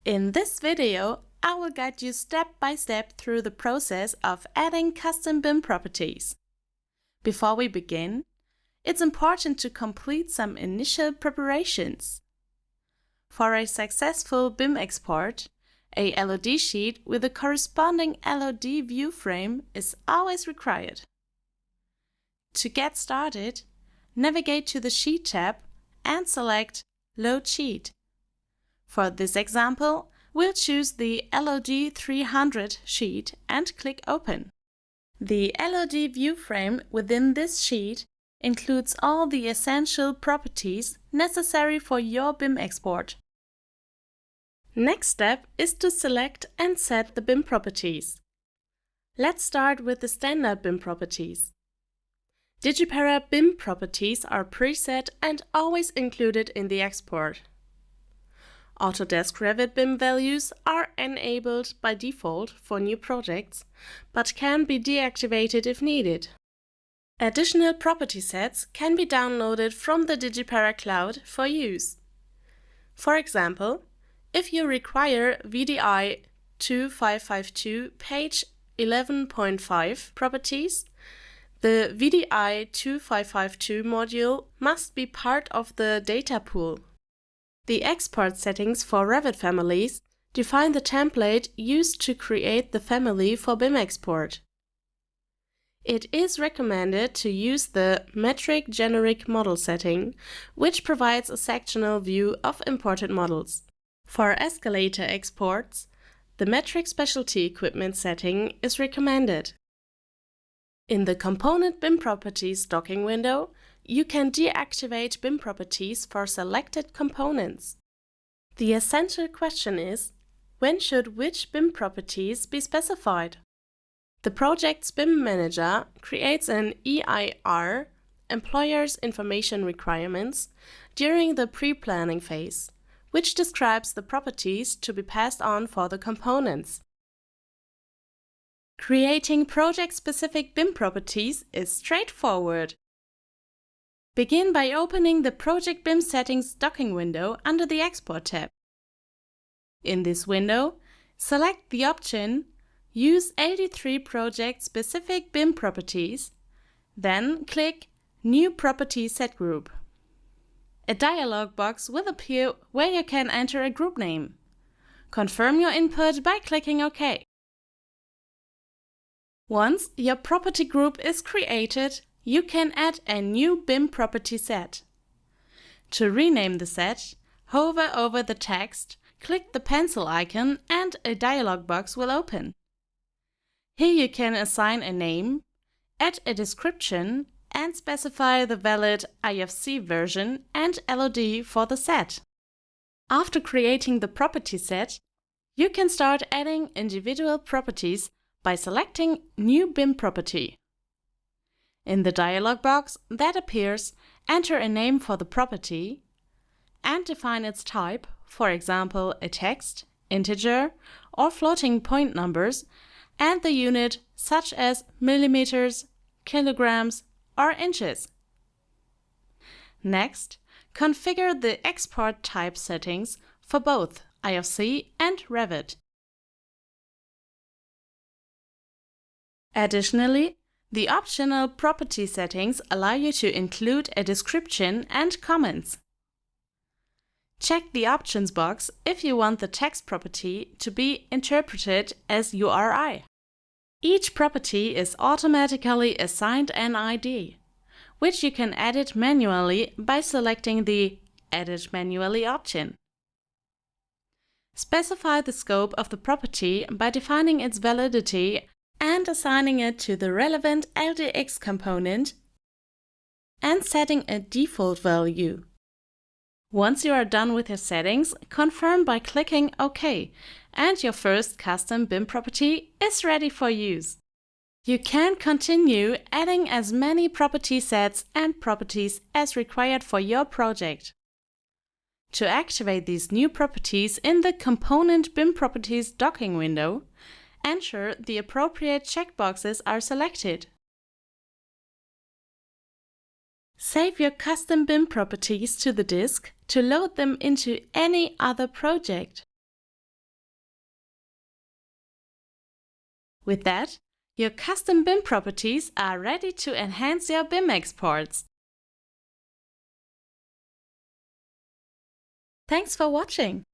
In this video, I will guide you step by step through the process of adding custom BIM properties. Before we begin, it's important to complete some initial preparations. For a successful BIM export, a LOD sheet with a corresponding LOD view frame is always required. To get started, navigate to the Sheet tab and select LOD Sheet. For this example, we'll choose the LOD 300 sheet and click Open. The LOD view frame within this sheet includes all the essential properties necessary for your BIM export. Next step is to select and set the BIM properties. Let's start with the standard BIM properties. DigiPara BIM properties are preset and always included in the export. Autodesk Revit BIM values are enabled by default for new projects, but can be deactivated if needed. Additional property sets can be downloaded from the DigiPara Cloud for use. For example, if you require VDI 2552 page 11.5 properties, the VDI 2552 module must be part of the data pool. The export settings for Revit families define the template used to create the family for BIM export. It is recommended to use the Metric Generic Model setting, which provides a sectional view of imported models. For escalator exports, the Metric Specialty Equipment setting is recommended. In the Component BIM Properties docking window, you can deactivate BIM properties for selected components. The essential question is, when should which BIM properties be specified? The project's BIM manager creates an EIR, Employer's Information Requirements, during the pre-planning phase, which describes the properties to be passed on for the components. Creating project-specific BIM properties is straightforward. Begin by opening the Project BIM Settings docking window under the Export tab. In this window, select the option Use LD3 Project-Specific BIM Properties, then click New Property Set Group. A dialog box will appear where you can enter a group name. Confirm your input by clicking OK. Once your property group is created, you can add a new BIM property set. To rename the set, hover over the text, click the pencil icon and a dialog box will open. Here you can assign a name, add a description and specify the valid IFC version and LOD for the set. After creating the property set, you can start adding individual properties by selecting New BIM Property. In the dialog box that appears, enter a name for the property and define its type, for example a text, integer or floating point numbers, and the unit such as millimeters, kilograms or inches. Next, configure the export type settings for both IFC and Revit. Additionally, the optional property settings allow you to include a description and comments. Check the options box if you want the text property to be interpreted as URI. Each property is automatically assigned an ID, which you can edit manually by selecting the Edit Manually option. Specify the scope of the property by defining its validity and assigning it to the relevant LDX component and setting a default value. Once you are done with your settings, confirm by clicking OK and your first custom BIM property is ready for use. You can continue adding as many property sets and properties as required for your project. To activate these new properties in the Component BIM Properties docking window, ensure the appropriate checkboxes are selected. Save your custom BIM properties to the disk to load them into any other project. With that, your custom BIM properties are ready to enhance your BIM exports. Thanks for watching.